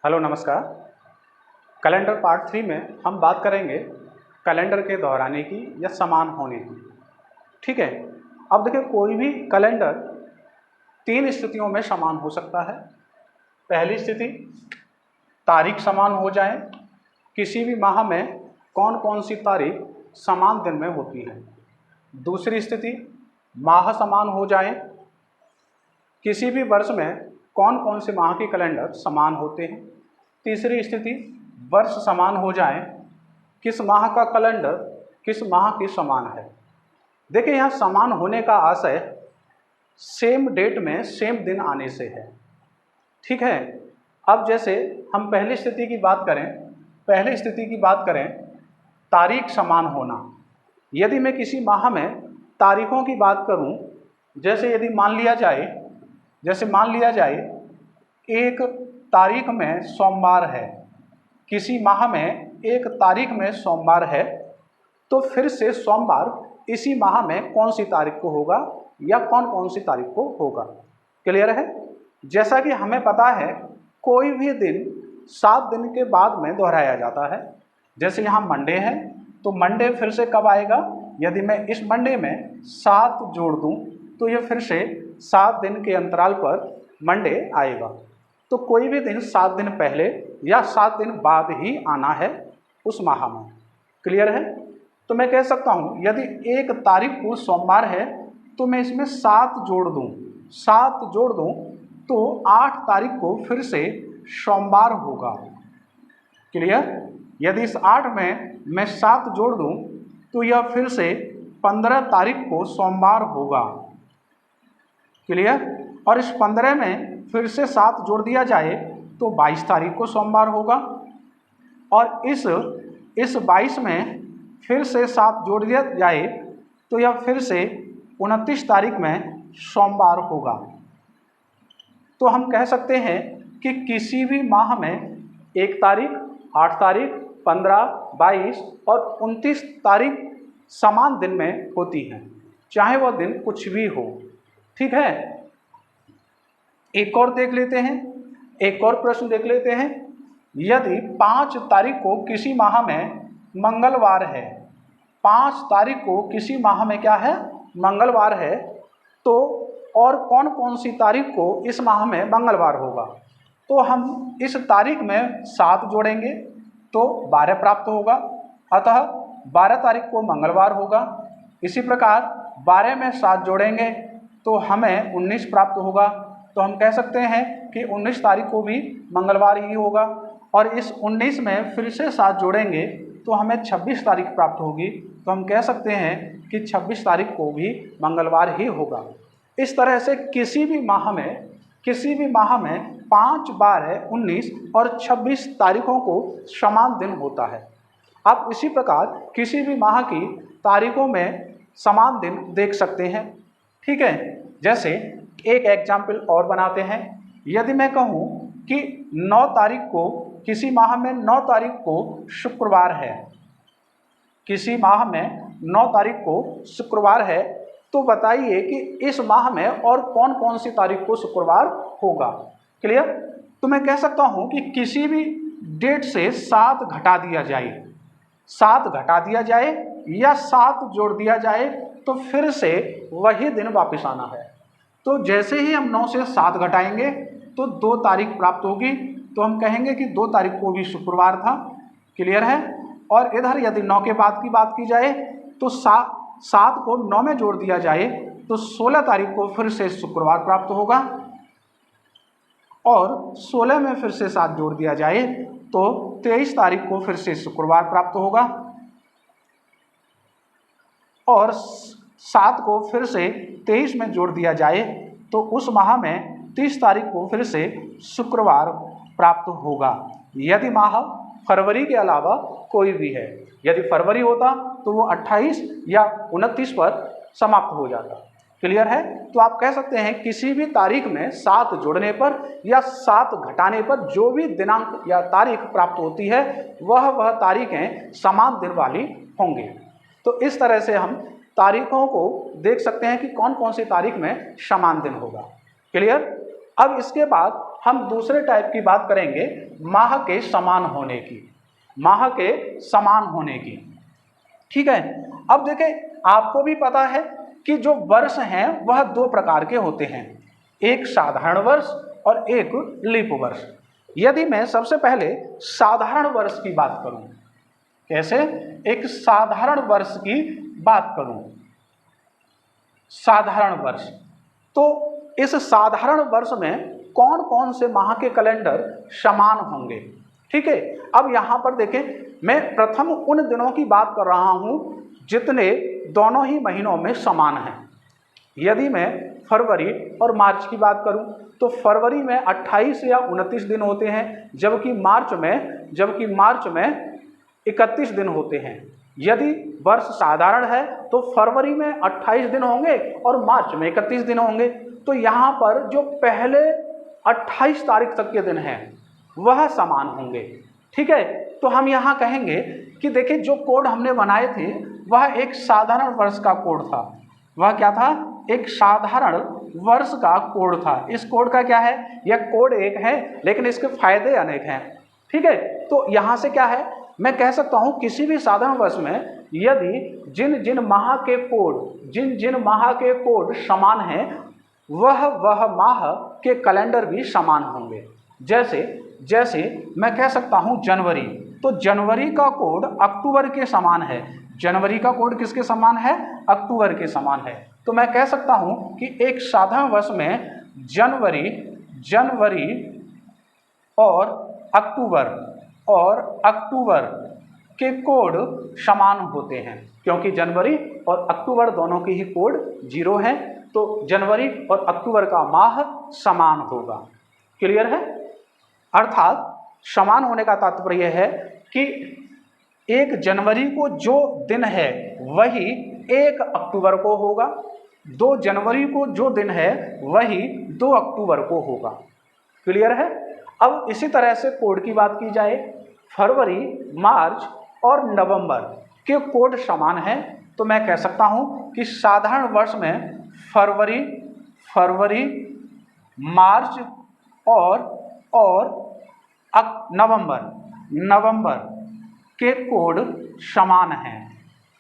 Hello नमस्कार। Calendar part 3 में हम बात करेंगे कैलेंडर के दोहराने की या समान होने की। ठीक है। अब देखिए, कोई भी कैलेंडर 3 स्थितियों में समान हो सकता है। पहली स्थिति, तारीख समान हो जाए। किसी भी माह में कौन कौन सी तारीख समान दिन में होती है। दूसरी स्थिति, माह समान हो जाए। किसी भी वर्ष में कौन कौन से माह के कैलेंडर समान होते हैं। तीसरी स्थिति, वर्ष समान हो जाए। किस माह का कैलेंडर किस माह के समान है। देखिए, यहाँ समान होने का आशय सेम डेट में सेम दिन आने से है। ठीक है। अब जैसे हम पहली स्थिति की बात करें, तारीख समान होना। यदि मैं किसी माह में तारीखों की बात करूं, जैसे यदि मान लिया जाए एक तारीख में सोमवार है, किसी माह में एक तारीख में सोमवार है, तो फिर से सोमवार इसी माह में कौन सी तारीख को होगा या कौन कौन सी तारीख को होगा। क्लियर है। जैसा कि हमें पता है, कोई भी दिन 7 दिन के बाद में दोहराया जाता है। जैसे यहाँ मंडे है, तो मंडे फिर से कब आएगा। यदि मैं इस मंडे में 7 जोड़ दूं तो ये फिर से 7 दिन के अंतराल पर मंडे आएगा। तो कोई भी दिन 7 दिन पहले या 7 दिन बाद ही आना है उस माह में। क्लियर है। तो मैं कह सकता हूँ, यदि एक तारीख को सोमवार है तो मैं इसमें 7 जोड़ दूँ तो 8 तारीख को फिर से सोमवार होगा। क्लियर। यदि इस 8 में मैं 7 जोड़ दूँ तो यह फिर से 15 तारीख को सोमवार होगा। क्लियर। और इस 15 में फिर से 7 जोड़ दिया जाए तो 22 तारीख को सोमवार होगा। और इस 22 में फिर से 7 जोड़ दिया जाए तो यह फिर से 29 तारीख में सोमवार होगा। तो हम कह सकते हैं कि किसी भी माह में 1 तारीख, 8 तारीख, 15, 22 और 29 तारीख समान दिन में होती हैं, चाहे वह दिन कुछ भी हो। ठीक है। एक और प्रश्न देख लेते हैं। यदि 5 तारीख को किसी माह में मंगलवार है, 5 तारीख को किसी माह में क्या है, मंगलवार है, तो और कौन कौन सी तारीख को इस माह में मंगलवार होगा। तो हम इस तारीख में 7 जोड़ेंगे तो 12 प्राप्त होगा, अतः 12 तारीख को मंगलवार होगा। इसी प्रकार 12 में 7 जोड़ेंगे तो हमें 19 प्राप्त होगा। तो हम कह सकते हैं कि 19 तारीख को भी मंगलवार ही होगा। और इस 19 में फिर से 7 जोड़ेंगे तो हमें 26 तारीख प्राप्त होगी। तो हम कह सकते हैं कि 26 तारीख को भी मंगलवार ही होगा। इस तरह से किसी भी माह में 5, 12, 19 और 26 तारीखों को समान दिन होता है। आप इसी प्रकार किसी भी माह की तारीखों में समान दिन देख सकते हैं। ठीक है। जैसे एक एग्जाम्पल और बनाते हैं। यदि मैं कहूँ कि 9 तारीख को किसी माह में 9 तारीख को शुक्रवार है, किसी माह में 9 तारीख को शुक्रवार है, तो बताइए कि इस माह में और कौन कौन सी तारीख को शुक्रवार होगा। क्लियर। तो मैं कह सकता हूं कि किसी भी डेट से 7 घटा दिया जाए या 7 जोड़ दिया जाए तो फिर से वही दिन वापस आना है। तो जैसे ही हम 9 से 7 घटाएंगे तो 2 तारीख प्राप्त होगी। तो हम कहेंगे कि 2 तारीख को भी शुक्रवार था। क्लियर है। और इधर यदि 9 के बाद की बात की जाए तो 7 को 9 में जोड़ दिया जाए तो 16 तारीख को फिर से शुक्रवार प्राप्त होगा। और 16 में फिर से 7 जोड़ दिया जाए तो 23 तारीख को फिर से शुक्रवार प्राप्त होगा। और 7 को फिर से 23 में जोड़ दिया जाए तो उस माह में 30 तारीख को फिर से शुक्रवार प्राप्त होगा। यदि माह फरवरी के अलावा कोई भी है, यदि फरवरी होता तो वो 28 या 29 पर समाप्त हो जाता। क्लियर है। तो आप कह सकते हैं किसी भी तारीख में 7 जोड़ने पर या 7 घटाने पर जो भी दिनांक या तारीख प्राप्त होती है वह तारीखें समान दिन वाली होंगी। तो इस तरह से हम तारीखों को देख सकते हैं कि कौन कौन सी तारीख में समान दिन होगा। क्लियर। अब इसके बाद हम दूसरे टाइप की बात करेंगे, माह के समान होने की, माह के समान होने की। ठीक है, अब देखें, आपको भी पता है कि जो वर्ष हैं वह दो प्रकार के होते हैं, एक साधारण वर्ष और एक लीप वर्ष। यदि मैं सबसे पहले साधारण वर्ष की बात करूं, कैसे, एक साधारण वर्ष की बात करूं, साधारण वर्ष, तो इस साधारण वर्ष में कौन कौन से माह के कैलेंडर समान होंगे। ठीक है, अब यहां पर देखें, मैं प्रथम उन दिनों की बात कर रहा हूं जितने दोनों ही महीनों में समान हैं। यदि मैं फरवरी और मार्च की बात करूं तो फरवरी में 28 या 29 दिन होते हैं, जबकि मार्च में 31 दिन होते हैं। यदि वर्ष साधारण है तो फरवरी में 28 दिन होंगे और मार्च में 31 दिन होंगे। तो यहाँ पर जो पहले 28 तारीख तक के दिन हैं वह समान होंगे। ठीक है, तो हम यहाँ कहेंगे कि देखिए, जो कोड हमने बनाए थे वह एक साधारण वर्ष का कोड था। वह क्या था? एक साधारण वर्ष का कोड था। इस कोड का क्या है, यह कोड एक है लेकिन इसके फायदे अनेक हैं। ठीक है, तो यहाँ से क्या है, मैं कह सकता हूँ किसी भी साधारण वर्ष में यदि जिन जिन माह के कोड समान हैं वह माह के कैलेंडर भी समान होंगे। जैसे मैं कह सकता हूँ जनवरी, तो जनवरी का कोड अक्टूबर के समान है। जनवरी का कोड किसके समान है? अक्टूबर के समान है। तो मैं कह सकता हूँ कि एक साधारण वर्ष में जनवरी और अक्टूबर के कोड समान होते हैं, क्योंकि जनवरी और अक्टूबर दोनों के ही कोड 0 हैं, तो जनवरी और अक्टूबर का माह समान होगा। क्लियर है? अर्थात समान होने का तात्पर्य है कि 1 जनवरी को जो दिन है वही 1 अक्टूबर को होगा, 2 जनवरी को जो दिन है वही 2 अक्टूबर को होगा। क्लियर है? अब इसी तरह से कोड की बात की जाए, फरवरी, मार्च और नवंबर के कोड समान हैं, तो मैं कह सकता हूं कि साधारण वर्ष में फरवरी, मार्च और नवंबर के कोड समान हैं,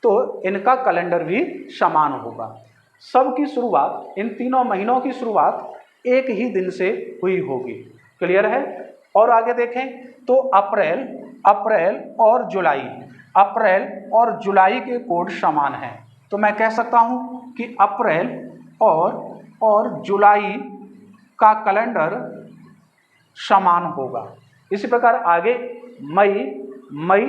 तो इनका कैलेंडर भी समान होगा। सबकी शुरुआत, इन तीनों महीनों की शुरुआत एक ही दिन से हुई होगी। क्लियर है? और आगे देखें तो अप्रैल और जुलाई के कोड समान हैं, तो मैं कह सकता हूं कि अप्रैल और जुलाई का कैलेंडर समान होगा। इसी प्रकार आगे मई,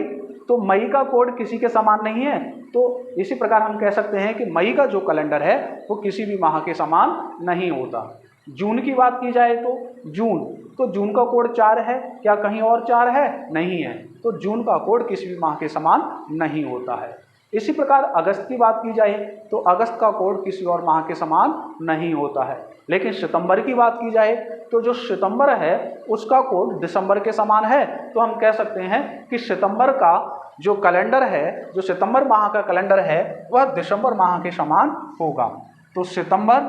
तो मई का कोड किसी के समान नहीं है, तो इसी प्रकार हम कह सकते हैं कि मई का जो कैलेंडर है वो किसी भी माह के समान नहीं होता। जून की बात की जाए तो जून का कोड 4 है, क्या कहीं और 4 है? नहीं है, तो जून का कोड किसी भी माह के समान नहीं होता है। इसी प्रकार अगस्त की बात की जाए तो अगस्त का कोड किसी और माह के समान नहीं होता है। लेकिन सितंबर की बात की जाए तो जो सितंबर है उसका कोड दिसंबर के समान है, तो हम कह सकते हैं कि सितंबर का जो कैलेंडर है, जो सितंबर माह का कैलेंडर है वह दिसंबर माह के समान होगा। तो सितंबर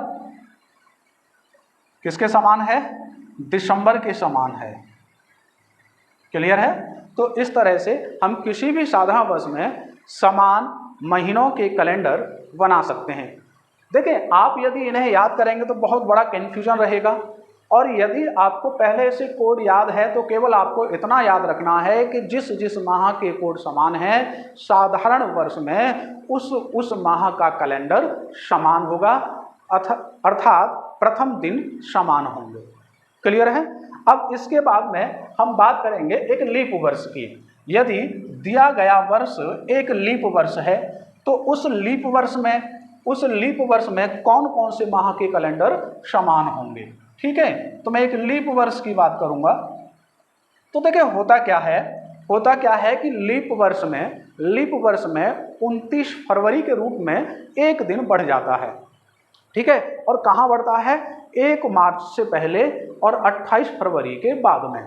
किसके समान है? दिसंबर के समान है। क्लियर है? तो इस तरह से हम किसी भी साधारण वर्ष में समान महीनों के कैलेंडर बना सकते हैं। देखिए, आप यदि इन्हें याद करेंगे तो बहुत बड़ा कन्फ्यूजन रहेगा, और यदि आपको पहले से कोड याद है तो केवल आपको इतना याद रखना है कि जिस माह के कोड समान है साधारण वर्ष में उस माह का कैलेंडर समान होगा, अर्थात प्रथम दिन समान होंगे। क्लियर है? अब इसके बाद में हम बात करेंगे एक लीप वर्ष की। यदि दिया गया वर्ष एक लीप वर्ष है तो उस लीप वर्ष में कौन कौन से माह के कैलेंडर समान होंगे। ठीक है, तो मैं एक लीप वर्ष की बात करूंगा। तो देखिए, होता क्या है कि लीप वर्ष में 29 फरवरी के रूप में एक दिन बढ़ जाता है। ठीक है, और कहाँ बढ़ता है? 1 मार्च से पहले और 28 फरवरी के बाद में।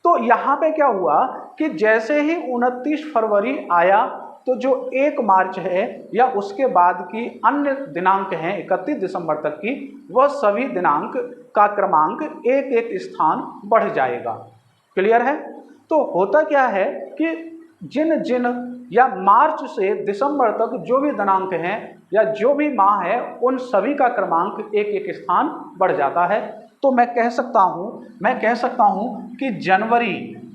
तो यहाँ पे क्या हुआ कि जैसे ही 29 फरवरी आया तो जो 1 मार्च है या उसके बाद की अन्य दिनांक हैं 31 दिसंबर तक की, वह सभी दिनांक का क्रमांक एक एक स्थान बढ़ जाएगा। क्लियर है? तो होता क्या है कि जिन जिन या मार्च से दिसंबर तक जो भी दिनांक हैं या जो भी माह है, उन सभी का क्रमांक एक एक स्थान बढ़ जाता है। तो मैं कह सकता हूँ कि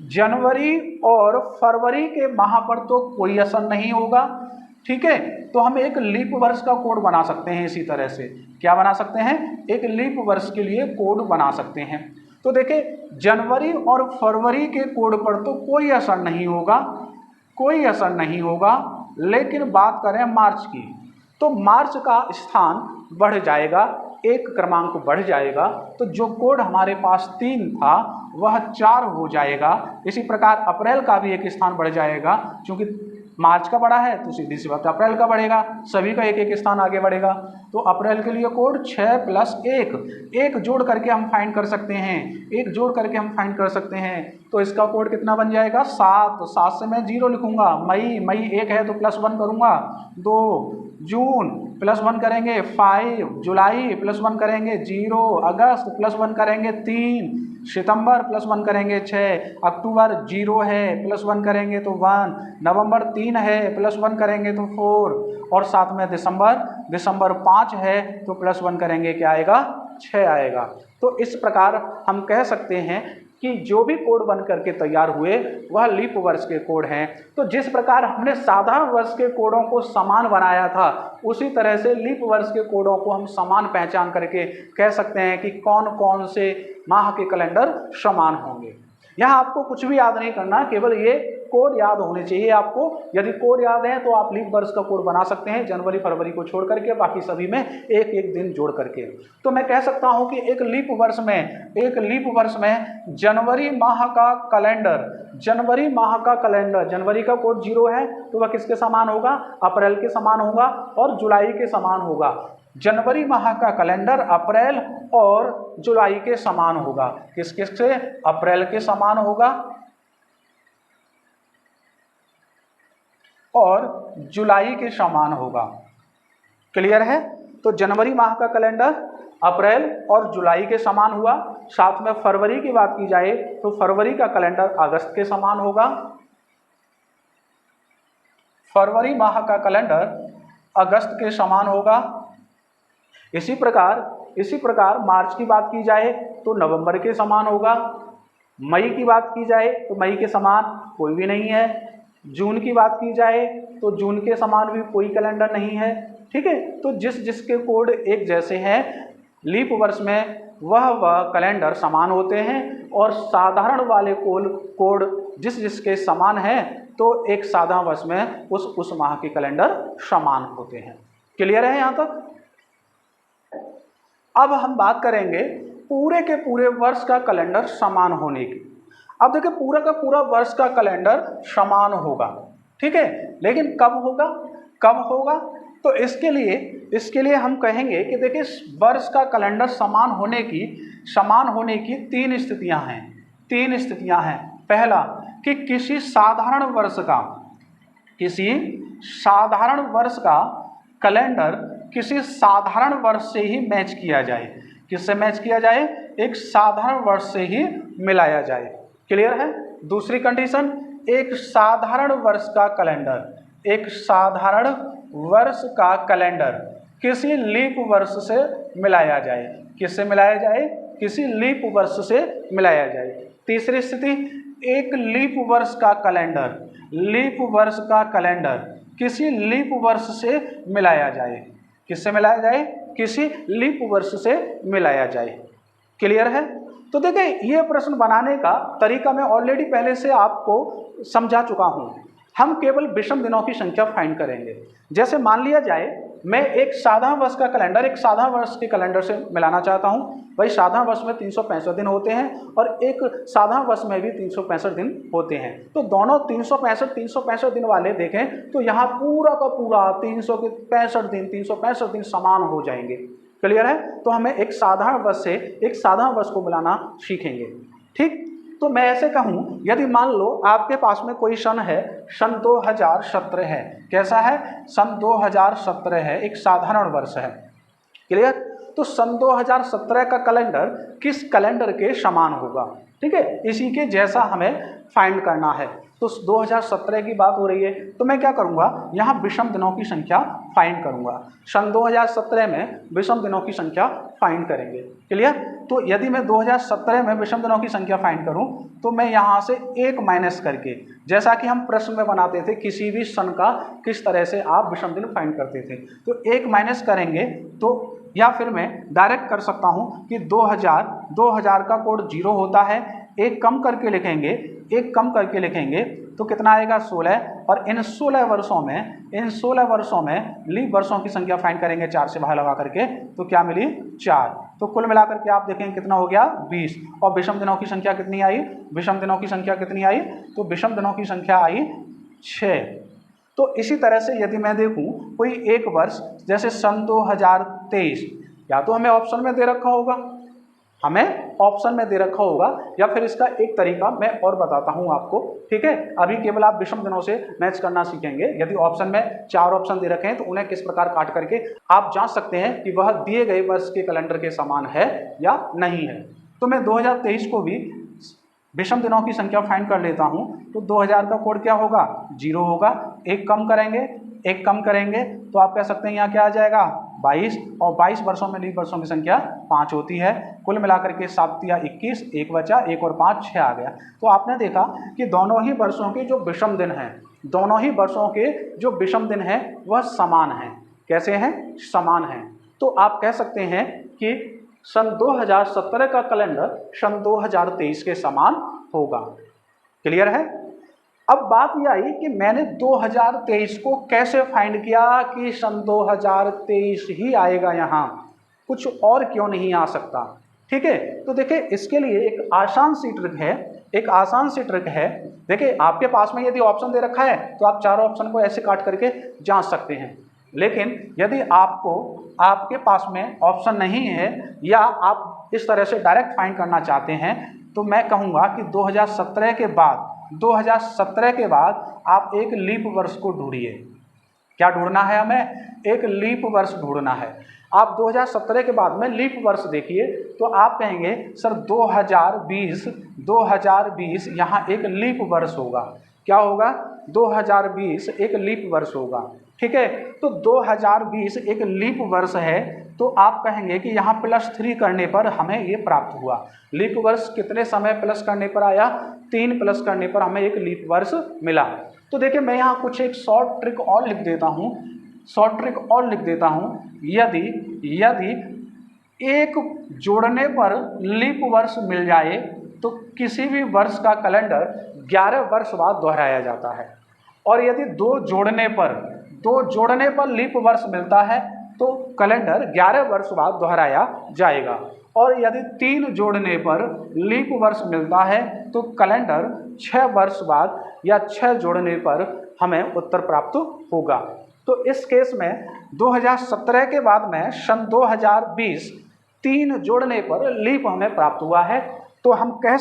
जनवरी और फरवरी के माह पर तो कोई असर नहीं होगा। ठीक है, तो हम एक लीप वर्ष का कोड बना सकते हैं। इसी तरह से क्या बना सकते हैं? एक लीप वर्ष के लिए कोड बना सकते हैं। तो देखिए, जनवरी और फरवरी के कोड पर तो कोई असर नहीं होगा, लेकिन बात करें मार्च की, तो मार्च का स्थान बढ़ जाएगा, एक क्रमांक बढ़ जाएगा। तो जो कोड हमारे पास 3 था वह 4 हो जाएगा। इसी प्रकार अप्रैल का भी एक स्थान बढ़ जाएगा, क्योंकि मार्च का बढ़ा है तो सीधी सी बात अप्रैल का बढ़ेगा, सभी का एक एक स्थान आगे बढ़ेगा। तो अप्रैल के लिए कोड 6 + 1 जोड़ करके हम फाइंड कर सकते हैं। तो इसका कोड कितना बन जाएगा? 7 से मैं 0 लिखूंगा। मई 1 है तो +1 करूंगा, 2 जून +1 करेंगे, 5 जुलाई +1 करेंगे, 0 अगस्त +1 करेंगे, 3 सितंबर +1 करेंगे, 6 अक्टूबर 0 है +1 करेंगे तो 1, नवंबर 3 है +1 करेंगे तो 4, और साथ में दिसंबर 5 है तो +1 करेंगे, क्या आएगा? 6 आएगा। तो इस प्रकार हम कह सकते हैं कि जो भी कोड बन करके तैयार हुए वह लीप वर्ष के कोड हैं। तो जिस प्रकार हमने साधारण वर्ष के कोडों को समान बनाया था, उसी तरह से लीप वर्ष के कोडों को हम समान पहचान करके कह सकते हैं कि कौन कौन से माह के कैलेंडर समान होंगे। यहाँ आपको कुछ भी याद नहीं करना, केवल ये कोड याद होने चाहिए आपको। यदि कोड याद है तो आप लीप वर्ष का कोड बना सकते हैं, जनवरी फरवरी को छोड़ करके, बाकी सभी में एक एक दिन जोड़ करके। तो मैं कह सकता हूं कि एक लीप वर्ष में जनवरी माह का कैलेंडर, जनवरी का कोड 0 है तो वह किसके समान होगा? अप्रैल के समान होगा और जुलाई के समान होगा। जनवरी माह का कैलेंडर अप्रैल और जुलाई के समान होगा। किस किस से? अप्रैल के समान होगा और जुलाई के समान होगा। क्लियर है? तो जनवरी माह का कैलेंडर अप्रैल और जुलाई के समान हुआ। साथ में फरवरी की बात की जाए तो फरवरी का कैलेंडर अगस्त के समान होगा। फरवरी माह का कैलेंडर अगस्त के समान होगा। इसी प्रकार मार्च की बात की जाए तो नवंबर के समान होगा। मई की बात की जाए तो मई के समान कोई भी नहीं है। जून की बात की जाए तो जून के समान भी कोई कैलेंडर नहीं है। ठीक है, तो जिसके कोड एक जैसे हैं लीप वर्ष में वह कैलेंडर समान होते हैं, और साधारण वाले कोड जिसके समान हैं तो एक साधारण वर्ष में उस माह के कैलेंडर समान होते हैं। क्लियर है यहाँ तक? अब हम बात करेंगे पूरे के पूरे वर्ष का कैलेंडर समान होने की। अब देखिए, पूरा का पूरा वर्ष का कैलेंडर समान होगा, ठीक है, लेकिन कब होगा? तो इसके लिए हम कहेंगे कि देखिए, वर्ष का कैलेंडर समान होने की 3 स्थितियां हैं। पहला, कि किसी साधारण वर्ष का कैलेंडर किसी साधारण वर्ष से ही मैच किया जाए। किससे मैच किया जाए? एक साधारण वर्ष से ही मिलाया जाए। क्लियर है? दूसरी कंडीशन, एक साधारण वर्ष का कैलेंडर किसी लीप वर्ष से मिलाया जाए। किससे मिलाया जाए? किसी लीप वर्ष से मिलाया जाए। तीसरी स्थिति, एक लीप वर्ष का कैलेंडर किसी लीप वर्ष से मिलाया जाए। किससे मिलाया जाए? किसी लीप वर्ष से मिलाया जाए। क्लियर है? तो देखिए, ये प्रश्न बनाने का तरीका मैं ऑलरेडी पहले से आपको समझा चुका हूं। हम केवल विषम दिनों की संख्या फाइंड करेंगे। जैसे मान लिया जाए मैं एक साधारण वर्ष का कैलेंडर एक साधारण वर्ष के कैलेंडर से मिलाना चाहता हूं। भाई, साधारण वर्ष में 365 दिन होते हैं और एक साधारण वर्ष में भी 365 दिन होते हैं। तो दोनों 365 दिन वाले देखें तो यहाँ पूरा का पूरा 365 दिन समान हो जाएंगे। क्लियर है? तो हमें एक साधारण वर्ष से एक साधारण वर्ष को मिलाना सीखेंगे। ठीक, तो मैं ऐसे कहूँ, यदि मान लो आपके पास में कोई सन है, सन 2017 है। कैसा है? सन 2017 है, एक साधारण वर्ष है। क्लियर? तो सन 2017 का कैलेंडर किस कैलेंडर के समान होगा? ठीक है, इसी के जैसा हमें फाइंड करना है। तो 2017 की बात हो रही है, तो मैं क्या करूंगा, यहाँ विषम दिनों की संख्या फाइंड करूंगा। सन 2017 में विषम दिनों की संख्या फाइंड करेंगे। क्लियर? तो यदि मैं 2017 में विषम दिनों की संख्या फाइंड करूं, तो मैं यहाँ से एक माइनस करके, जैसा कि हम प्रश्न में बनाते थे किसी भी सन का किस तरह से आप विषम दिन फाइंड करते थे, तो एक माइनस करेंगे। तो या फिर मैं डायरेक्ट कर सकता हूं कि 2000 का कोड 0 होता है, एक कम करके लिखेंगे तो कितना आएगा? 16। और इन 16 वर्षों में लीप वर्षों की संख्या फाइंड करेंगे 4 से भाग लगा करके, तो क्या मिली? 4। तो कुल मिलाकर के आप देखें कितना हो गया? 20। और विषम दिनों की संख्या कितनी आई? विषम दिनों की संख्या कितनी आई? तो विषम दिनों की संख्या आई 6। तो इसी तरह से यदि मैं देखूं कोई एक वर्ष, जैसे सन 2023, या तो हमें ऑप्शन में दे रखा होगा, या फिर इसका एक तरीका मैं और बताता हूं आपको। ठीक है, अभी केवल आप विषम दिनों से मैच करना सीखेंगे। यदि ऑप्शन में 4 ऑप्शन दे रखे हैं तो उन्हें किस प्रकार काट करके आप जांच सकते हैं कि वह दिए गए वर्ष के कैलेंडर के समान है या नहीं है। तो मैं 2023 को भी विषम दिनों की संख्या फाइंड कर लेता हूं। तो 2000 का कोड क्या होगा? 0 होगा। एक कम करेंगे तो आप कह सकते हैं यहाँ क्या आ जाएगा? 22। और 22 वर्षों में लीप वर्षों की संख्या 5 होती है। कुल मिलाकर के 7 या 21, 1 बचा, 1 और 5 6 आ गया। तो आपने देखा कि दोनों ही वर्षों के जो विषम दिन हैं वह समान हैं। कैसे हैं? समान हैं। तो आप कह सकते हैं कि सन 2017 का कैलेंडर सन 2023 के समान होगा। क्लियर है? अब बात यह आई कि मैंने 2023 को कैसे फाइंड किया कि सन 2023 ही आएगा, यहाँ कुछ और क्यों नहीं आ सकता। ठीक है, तो देखिए इसके लिए एक आसान सी ट्रिक है। देखिए आपके पास में यदि ऑप्शन दे रखा है तो आप 4 ऑप्शन को ऐसे काट करके जांच सकते हैं। लेकिन यदि आपके पास में ऑप्शन नहीं है या आप इस तरह से डायरेक्ट फाइंड करना चाहते हैं, तो मैं कहूँगा कि 2017 के बाद आप एक लीप वर्ष को ढूंढिए। क्या ढूंढना है हमें? एक लीप वर्ष ढूंढना है। आप 2017 के बाद में लीप वर्ष देखिए तो आप कहेंगे सर 2020 यहाँ एक लीप वर्ष होगा। क्या होगा? 2020 एक लीप वर्ष होगा। ठीक है, तो 2020 एक लीप वर्ष है, तो आप कहेंगे कि यहाँ +3 करने पर हमें ये प्राप्त हुआ। लीप वर्ष कितने समय प्लस करने पर आया? 3 प्लस करने पर हमें एक लीप वर्ष मिला। तो देखिए मैं यहाँ कुछ एक शॉर्ट ट्रिक और लिख देता हूँ। यदि एक जोड़ने पर लीप वर्ष मिल जाए तो किसी भी वर्ष का कैलेंडर 11 वर्ष बाद दोहराया जाता है। और यदि दो जोड़ने पर लीप वर्ष मिलता है तो कैलेंडर 11 वर्ष बाद दोहराया जाएगा। और यदि 3 जोड़ने पर लीप वर्ष मिलता है तो कैलेंडर 6 वर्ष बाद या 6 जोड़ने पर हमें उत्तर प्राप्त होगा। तो इस केस में 2017 के बाद में सन 2020 3 जोड़ने पर लीप हमें प्राप्त हुआ है। तो हम कह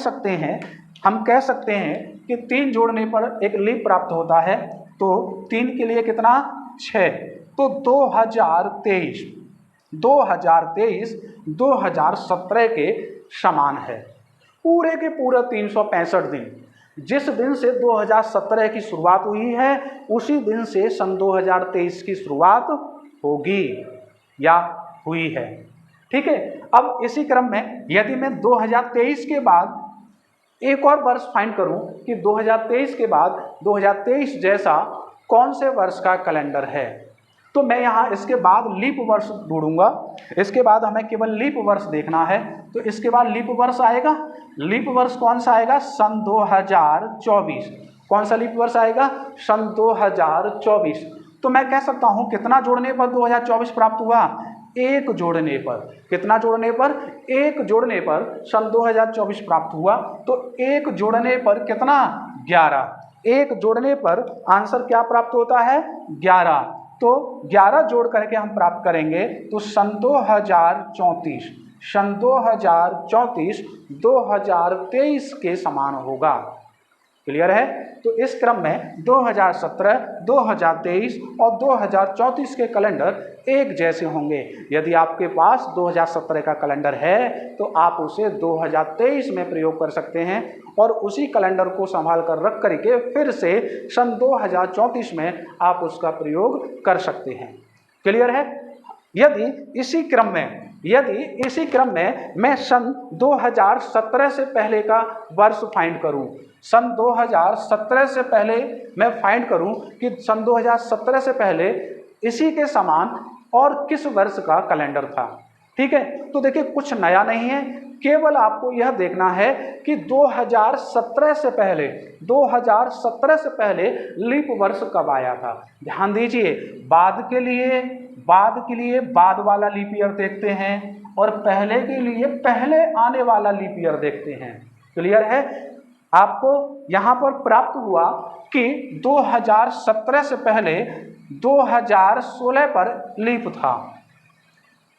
सकते हैं कि 3 जोड़ने पर एक लीप प्राप्त होता है। तो 3 के लिए कितना? 6। तो 2023 2017 के समान है। पूरे के पूरे 365 दिन, जिस दिन से 2017 की शुरुआत हुई है उसी दिन से सन 2023 की शुरुआत होगी या हुई है। ठीक है, अब इसी क्रम में यदि मैं 2023 के बाद एक और वर्ष फाइंड करूं कि 2023 के बाद 2023 जैसा कौन से वर्ष का कैलेंडर है, तो मैं यहाँ इसके बाद लीप वर्ष ढूंढूंगा। इसके बाद हमें केवल लीप वर्ष देखना है। तो इसके बाद लीप वर्ष आएगा। लीप वर्ष कौन सा आएगा? सन 2024। कौन सा लीप वर्ष आएगा? सन 2024। तो मैं कह सकता हूँ कितना जोड़ने पर 2024 प्राप्त हुआ? एक जोड़ने पर। कितना जोड़ने पर? एक जोड़ने पर सन 2024 प्राप्त हुआ। तो एक जोड़ने पर कितना? 11। एक जोड़ने पर आंसर क्या प्राप्त होता है? 11। तो 11 जोड़ करके हम प्राप्त करेंगे तो सन 2034 सन 2034 2023 के समान होगा। क्लियर है? तो इस क्रम में 2017, 2023 और 2034 के कैलेंडर एक जैसे होंगे। यदि आपके पास 2017 का कैलेंडर है तो आप उसे 2023 में प्रयोग कर सकते हैं और उसी कैलेंडर को संभाल कर रख करके फिर से सन 2034 में आप उसका प्रयोग कर सकते हैं। क्लियर है? यदि इसी क्रम में मैं सन 2017 से पहले का वर्ष फाइंड करूं, सन 2017 से पहले मैं फाइंड करूं कि सन 2017 से पहले इसी के समान और किस वर्ष का कैलेंडर था। ठीक है, तो देखिए कुछ नया नहीं है, केवल आपको यह देखना है कि 2017 से पहले लीप वर्ष कब आया था। ध्यान दीजिए, बाद के लिए बाद वाला लीप ईयर देखते हैं और पहले के लिए पहले आने वाला लीप ईयर देखते हैं। क्लियर है? आपको यहाँ पर प्राप्त हुआ कि 2017 से पहले 2016 पर लीप था।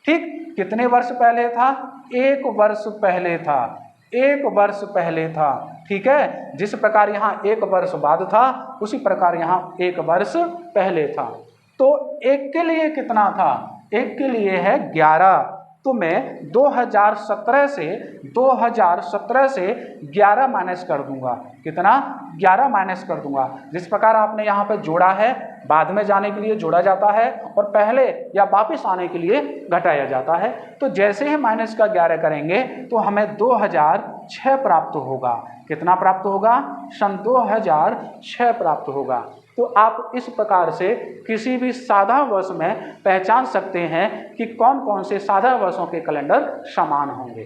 ठीक, कितने वर्ष पहले था? 1 वर्ष पहले था। 1 वर्ष पहले था। ठीक है, जिस प्रकार यहाँ 1 वर्ष बाद था उसी प्रकार यहाँ 1 वर्ष पहले था। तो एक के लिए कितना था? एक के लिए है 11। तो मैं 2017 से 11 माइनस कर दूंगा। कितना? 11 माइनस कर दूंगा। जिस प्रकार आपने यहाँ पे जोड़ा है, बाद में जाने के लिए जोड़ा जाता है और पहले या वापस आने के लिए घटाया जाता है। तो जैसे ही माइनस का 11 करेंगे तो हमें 2006 प्राप्त होगा। कितना प्राप्त होगा? सन 2006 प्राप्त होगा। तो आप इस प्रकार से किसी भी साधा वर्ष में पहचान सकते हैं कि कौन कौन से साधा वर्षों के कैलेंडर समान होंगे।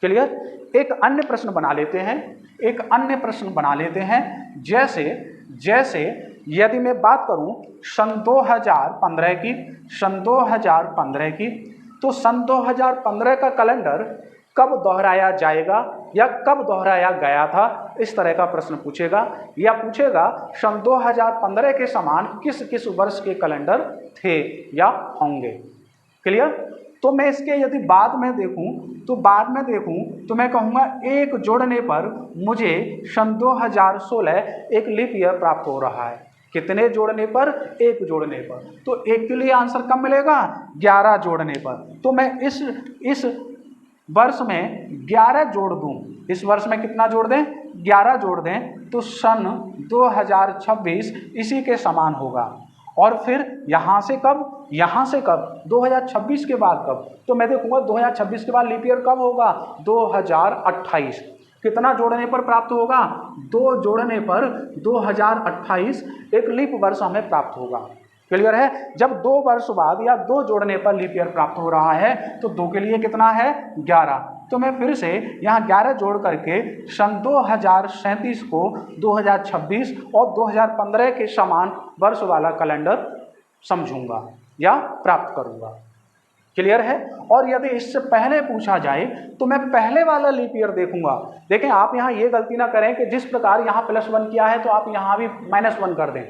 क्लियर? एक अन्य प्रश्न बना लेते हैं। जैसे यदि मैं बात करूं सन 2015 की, तो सन 2015 का कैलेंडर कब दोहराया जाएगा या कब दोहराया गया था, इस तरह का प्रश्न पूछेगा। या पूछेगा सन 2015 के समान किस किस वर्ष के कैलेंडर थे या होंगे। क्लियर? तो मैं इसके यदि बाद में देखूं तो मैं कहूँगा 1 जोड़ने पर मुझे सन 2016 एक लीप ईयर प्राप्त हो रहा है। कितने जोड़ने पर? 1 जोड़ने पर। तो 1 के लिए आंसर कब मिलेगा? 11 जोड़ने पर। तो मैं इस वर्ष में 11 जोड़ दूं। इस वर्ष में कितना जोड़ दें? 11 जोड़ दें तो सन 2026 इसी के समान होगा। और फिर यहाँ से कब? 2026 के बाद कब? तो मैं देखूंगा 2026 के बाद लीप ईयर कब होगा? 2028। कितना जोड़ने पर प्राप्त होगा? 2 जोड़ने पर 2028 एक लीप वर्ष हमें प्राप्त होगा। क्लियर है? जब 2 वर्ष बाद या 2 जोड़ने पर लीप ईयर प्राप्त हो रहा है तो 2 के लिए कितना है? 11। तो मैं फिर से यहाँ 11 जोड़ करके सन 2037 को 2026 और 2015 के समान वर्ष वाला कैलेंडर समझूंगा या प्राप्त करूंगा। क्लियर है? और यदि इससे पहले पूछा जाए तो मैं पहले वाला लीप ईयर देखूंगा। देखें, आप यहाँ ये गलती ना करें कि जिस प्रकार यहाँ +1 किया है तो आप यहाँ भी -1 कर दें,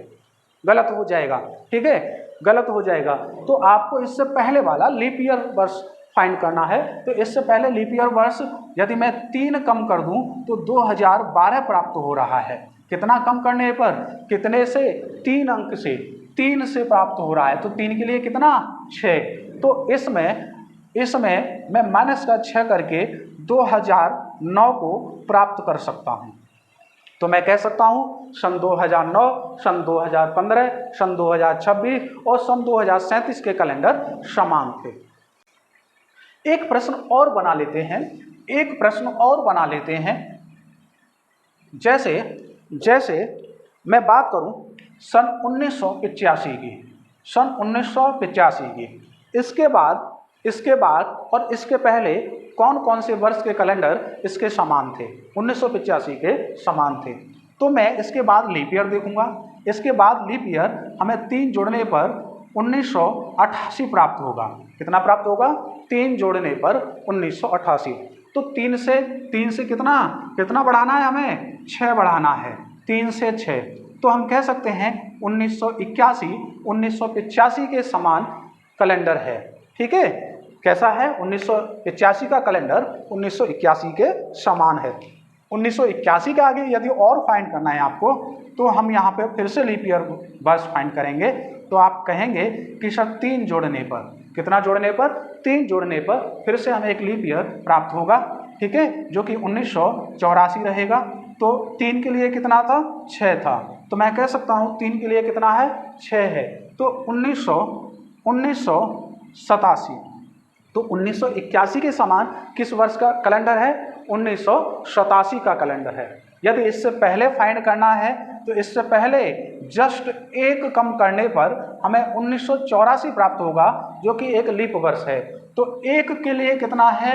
गलत हो जाएगा। ठीक है, गलत हो जाएगा। तो आपको इससे पहले वाला लीप ईयर वर्ष फाइंड करना है। तो इससे पहले लीप ईयर वर्ष यदि मैं 3 कम कर दूं तो 2012 प्राप्त हो रहा है। कितना कम करने पर? कितने से? 3 अंक से, 3 से प्राप्त हो रहा है। तो 3 के लिए कितना? 6। तो इसमें मैं माइनस का 6 करके 2009 को प्राप्त कर सकता हूं। तो मैं कह सकता हूं सन 2009, सन 2015, सन 2026 और सन 2037 के कैलेंडर समान थे। एक प्रश्न और बना लेते हैं। जैसे मैं बात करूं सन 1985 की, इसके बाद और इसके पहले कौन कौन से वर्ष के कैलेंडर इसके समान थे? 1985 के समान थे। तो मैं इसके बाद लीप ईयर देखूंगा। इसके बाद लीप ईयर हमें 3 जोड़ने पर 1988 प्राप्त होगा। कितना प्राप्त होगा? 3 जोड़ने पर 1988। तो 3 से कितना बढ़ाना है? हमें 6 बढ़ाना है। 3 से 6, तो हम कह सकते हैं 1985 के समान कैलेंडर है। ठीक है, कैसा है? 1981 का कैलेंडर 1981 के समान है। 1981 के आगे यदि और फाइंड करना है आपको, तो हम यहाँ पे फिर से लीप ईयर वर्ष फाइंड करेंगे। तो आप कहेंगे कि सर 3 जोड़ने पर, कितना जोड़ने पर? 3 जोड़ने पर फिर से हमें एक लीप ईयर प्राप्त होगा, ठीक है, जो कि 1984 रहेगा। तो 3 के लिए कितना था? 6 था। तो मैं कह सकता हूँ 3 के लिए कितना है? 6 है। तो 1987। तो 1981 के समान किस वर्ष का कैलेंडर है? 1987 का कैलेंडर है। यदि इससे पहले फाइंड करना है तो इससे पहले जस्ट एक कम करने पर हमें 1984 प्राप्त होगा, जो कि एक लीप वर्ष है। तो 1 के लिए कितना है?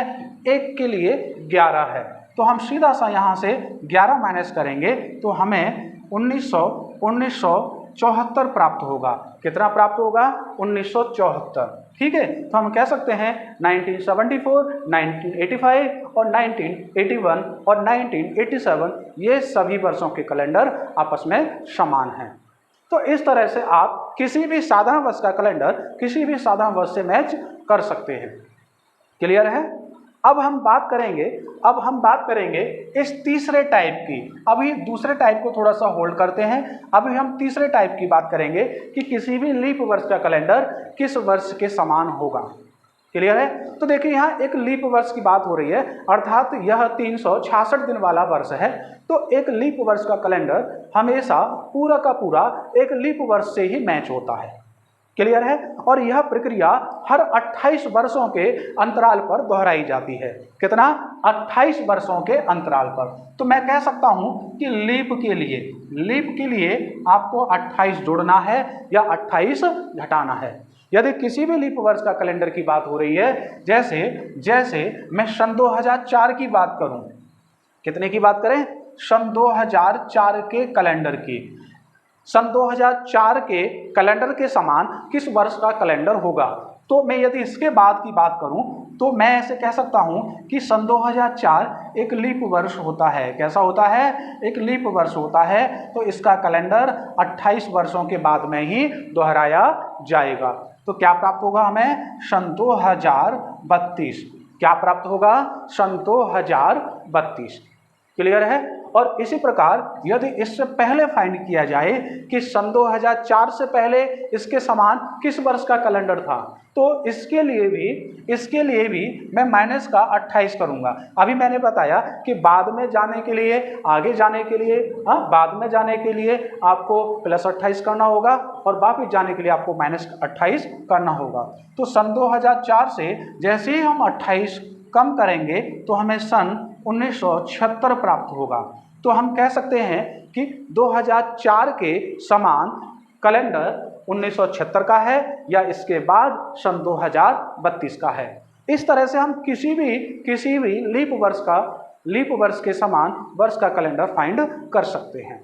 1 के लिए 11 है। तो हम सीधा सा यहाँ से 11 माइनस करेंगे तो हमें 1974 प्राप्त होगा। कितना प्राप्त होगा? 1974। ठीक है, तो हम कह सकते हैं 1974, 1985 और 1981 और 1987 ये सभी वर्षों के कैलेंडर आपस में समान हैं। तो इस तरह से आप किसी भी साधारण वर्ष का कैलेंडर किसी भी साधारण वर्ष से मैच कर सकते हैं। क्लियर है? अब हम बात करेंगे इस तीसरे टाइप की। अभी दूसरे टाइप को थोड़ा सा होल्ड करते हैं, अभी हम तीसरे टाइप की बात करेंगे कि किसी भी लीप वर्ष का कैलेंडर किस वर्ष के समान होगा। क्लियर है? तो देखिए यहाँ एक लीप वर्ष की बात हो रही है, अर्थात यह 366 दिन वाला वर्ष है। तो एक लीप वर्ष का कैलेंडर हमेशा पूरा का पूरा एक लीप वर्ष से ही मैच होता है। क्लियर है? और यह प्रक्रिया हर 28 वर्षों के अंतराल पर दोहराई जाती है। कितना? 28 वर्षों के अंतराल पर। तो मैं कह सकता हूं कि लीप के लिए आपको 28 जोड़ना है या 28 घटाना है। यदि किसी भी लीप वर्ष का कैलेंडर की बात हो रही है, जैसे मैं सन 2004 की बात करूं, कितने की बात करें? सन 2004 के कैलेंडर की। सन 2004 के कैलेंडर के समान किस वर्ष का कैलेंडर होगा? तो मैं यदि इसके बाद की बात करूं तो मैं ऐसे कह सकता हूं कि सन 2004 एक लीप वर्ष होता है। कैसा होता है? एक लीप वर्ष होता है। तो इसका कैलेंडर 28 वर्षों के बाद में ही दोहराया जाएगा। तो क्या प्राप्त होगा हमें? सन 2032। क्या प्राप्त होगा? सन 2032। क्लियर है? और इसी प्रकार यदि इससे पहले फाइंड किया जाए कि सन 2004 से पहले इसके समान किस वर्ष का कैलेंडर था, तो इसके लिए भी मैं माइनस का 28 करूंगा। अभी मैंने बताया कि बाद में जाने के लिए, आगे जाने के लिए, बाद में जाने के लिए आपको प्लस 28 करना होगा और वापिस जाने के लिए आपको माइनस 28 करना होगा। तो सन 2004 से जैसे ही हम 28 कम करेंगे तो हमें सन 1976 प्राप्त होगा। तो हम कह सकते हैं कि 2004 के समान कैलेंडर 1976 का है या इसके बाद सन 2032 का है। इस तरह से हम किसी भी लीप वर्ष के समान वर्ष का कैलेंडर फाइंड कर सकते हैं।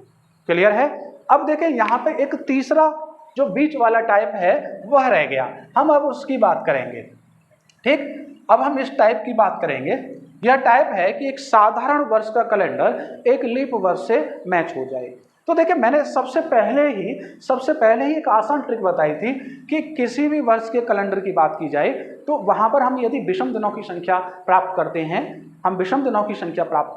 क्लियर है? अब देखें यहाँ पे एक तीसरा जो बीच वाला टाइप है वह रह गया, हम अब उसकी बात करेंगे। ठीक, अब हम इस टाइप की बात करेंगे। यह टाइप है कि एक साधारण वर्ष का कैलेंडर एक लीप वर्ष से मैच हो जाए। तो देखिए मैंने सबसे पहले ही एक आसान ट्रिक बताई थी कि किसी भी वर्ष के कैलेंडर की बात की जाए तो वहां पर हम यदि विषम दिनों की संख्या प्राप्त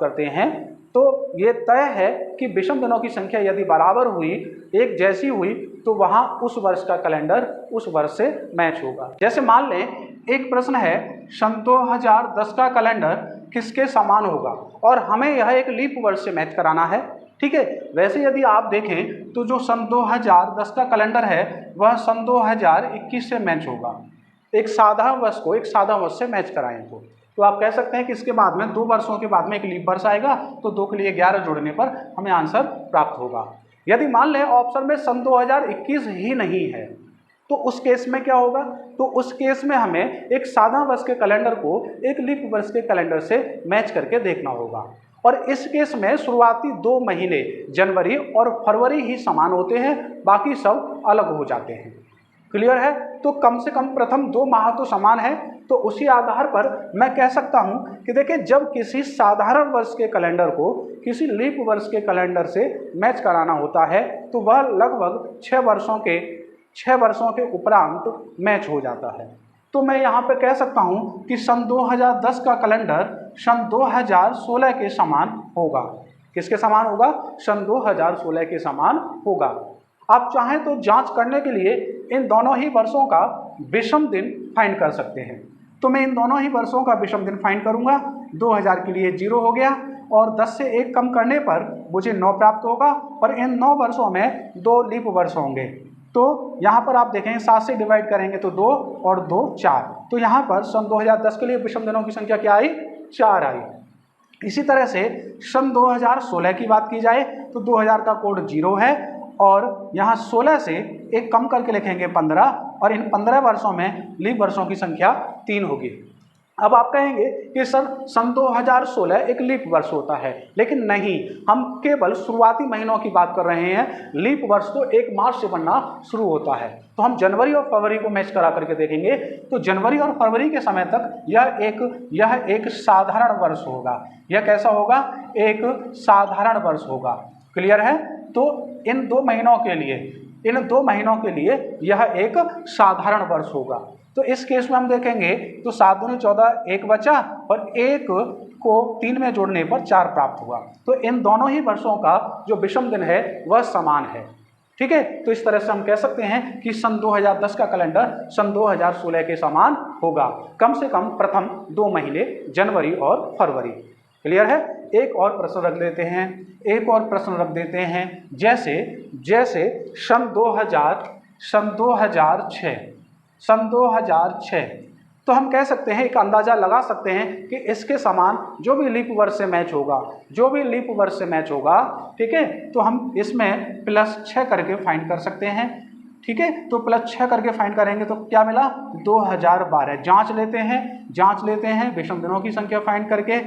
करते हैं, तो ये तय है कि विषम दिनों की संख्या यदि बराबर हुई, एक जैसी हुई, तो वहां उस वर्ष का कैलेंडर उस वर्ष से मैच होगा। जैसे मान लें एक प्रश्न है, सन 2010 का कैलेंडर किसके समान होगा, और हमें यह एक लीप वर्ष से मैच कराना है। ठीक है, वैसे यदि आप देखें तो जो सन 2010 का कैलेंडर है वह सन 2021 से मैच होगा। एक साधारण वर्ष से मैच कराएं तो आप कह सकते हैं कि इसके बाद में 2 वर्षों के बाद में एक लीप वर्ष आएगा, तो 2 के लिए 11 जोड़ने पर हमें आंसर प्राप्त होगा। यदि मान लें ऑप्शन में सन 2021 ही नहीं है, तो उस केस में क्या होगा? तो उस केस में हमें एक साधारण वर्ष के कैलेंडर को एक लीप वर्ष के कैलेंडर से मैच करके देखना होगा। और इस केस में शुरुआती 2 महीने जनवरी और फरवरी ही समान होते हैं, बाकी सब अलग हो जाते हैं। क्लियर है? तो कम से कम प्रथम 2 माह तो समान है। तो उसी आधार पर मैं कह सकता हूं कि देखिए जब किसी साधारण वर्ष के कैलेंडर को किसी लीप वर्ष के कैलेंडर से मैच कराना होता है तो वह लगभग 6 वर्षों के उपरांत मैच हो जाता है। तो मैं यहाँ पे कह सकता हूँ कि सन 2010 का कैलेंडर सन 2016 के समान होगा। किसके समान होगा? सन 2016 के समान होगा। आप चाहें तो जांच करने के लिए इन दोनों ही वर्षों का विषम दिन फाइंड कर सकते हैं। तो मैं इन दोनों ही वर्षों का विषम दिन फाइंड करूंगा। 2000 के लिए 0 हो गया और 10 से 1 कम करने पर मुझे 9 प्राप्त होगा और इन 9 वर्षों में 2 लीप वर्ष होंगे। तो यहाँ पर आप देखेंगे 7 से डिवाइड करेंगे तो 2 और 2 4। तो यहाँ पर सन 2010 के लिए विषम दिनों की संख्या क्या आई? 4 आई। इसी तरह से सन 2016 की बात की जाए तो 2000 का कोड 0 है और यहाँ 16 से 1 कम करके लिखेंगे 15 और इन 15 वर्षों में लीप वर्षों की संख्या 3 होगी। अब आप कहेंगे कि सर सन 2016 एक लीप वर्ष होता है, लेकिन नहीं, हम केवल शुरुआती महीनों की बात कर रहे हैं। लीप वर्ष तो 1 मार्च से बनना शुरू होता है। तो हम जनवरी और फरवरी को मैच करा करके देखेंगे तो जनवरी और फरवरी के समय तक यह एक साधारण वर्ष होगा। यह कैसा होगा? एक साधारण वर्ष होगा। क्लियर है? तो इन 2 महीनों के लिए यह एक साधारण वर्ष होगा। तो इस केस में हम देखेंगे तो 7 दूनी 14, 1 बचा और 1 को 3 में जोड़ने पर 4 प्राप्त हुआ। तो इन दोनों ही वर्षों का जो विषम दिन है वह समान है। ठीक है, तो इस तरह से हम कह सकते हैं कि सन 2010 का कैलेंडर सन 2016 के समान होगा, कम से कम प्रथम 2 महीने जनवरी और फरवरी। क्लियर है? एक और प्रश्न रख देते हैं, जैसे सन 2006 तो हम कह सकते हैं, एक अंदाजा लगा सकते हैं कि इसके समान जो भी लीप वर्ष से मैच होगा, ठीक है, तो हम इसमें +6 करके फाइंड कर सकते हैं। ठीक है, तो +6 करके फाइंड करेंगे तो क्या मिला? 2012। जांच लेते हैं विषम दिनों की संख्या फाइंड करके।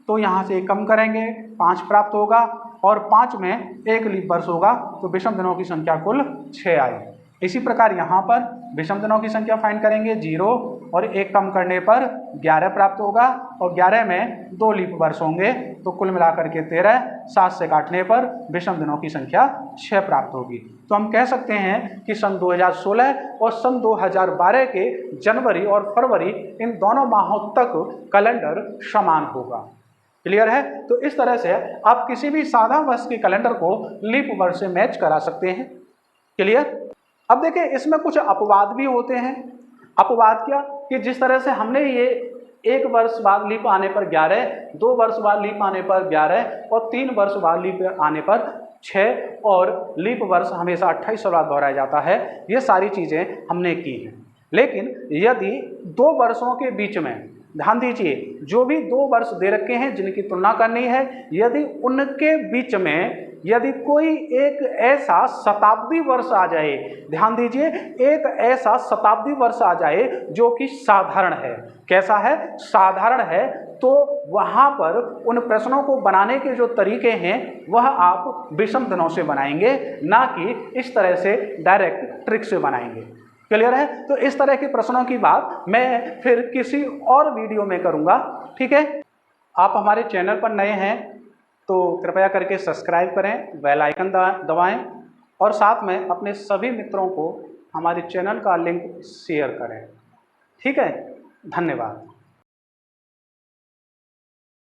तो यहाँ से 1 कम करेंगे 5 प्राप्त होगा और 5 में 1 लीप वर्ष होगा, तो विषम दिनों की संख्या कुल 6 आई। इसी प्रकार यहाँ पर विषम दिनों की संख्या फाइंड करेंगे, 0 और 1 कम करने पर 11 प्राप्त होगा और 11 में 2 लीप वर्ष होंगे, तो कुल मिलाकर के 13। 7 से काटने पर विषम दिनों की संख्या 6 प्राप्त होगी। तो हम कह सकते हैं कि सन 2016 और सन 2012 के जनवरी और फरवरी इन दोनों माहों तक कैलेंडर समान होगा। क्लियर है? तो इस तरह से आप किसी भी सादा वर्ष के कैलेंडर को लीप वर्ष से मैच करा सकते हैं। क्लियर? अब देखिए, इसमें कुछ अपवाद भी होते हैं। अपवाद क्या? कि जिस तरह से हमने ये 1 वर्ष बाद लीप आने पर 11, 2 वर्ष बाद लीप आने पर 11 और 3 वर्ष बाद लीप आने पर 6 और लीप वर्ष हमेशा 28 बार दोहराया जाता है। ये सारी चीज़ें हमने की हैं। लेकिन यदि 2 वर्षों के बीच में, ध्यान दीजिए, जो भी 2 वर्ष दे रखे हैं जिनकी तुलना करनी है, यदि उनके बीच में यदि कोई एक ऐसा शताब्दी वर्ष आ जाए, ध्यान दीजिए, एक ऐसा शताब्दी वर्ष आ जाए जो कि साधारण है। कैसा है? साधारण है। तो वहाँ पर उन प्रश्नों को बनाने के जो तरीके हैं वह आप विषम दिनों से बनाएंगे, ना कि इस तरह से डायरेक्ट ट्रिक से बनाएंगे। क्लियर है? तो इस तरह के प्रश्नों की बात मैं फिर किसी और वीडियो में करूँगा। ठीक है? आप हमारे चैनल पर नए हैं तो कृपया करके सब्सक्राइब करें, बेल आइकन दबाएं और साथ में अपने सभी मित्रों को हमारे चैनल का लिंक शेयर करें। ठीक है? धन्यवाद।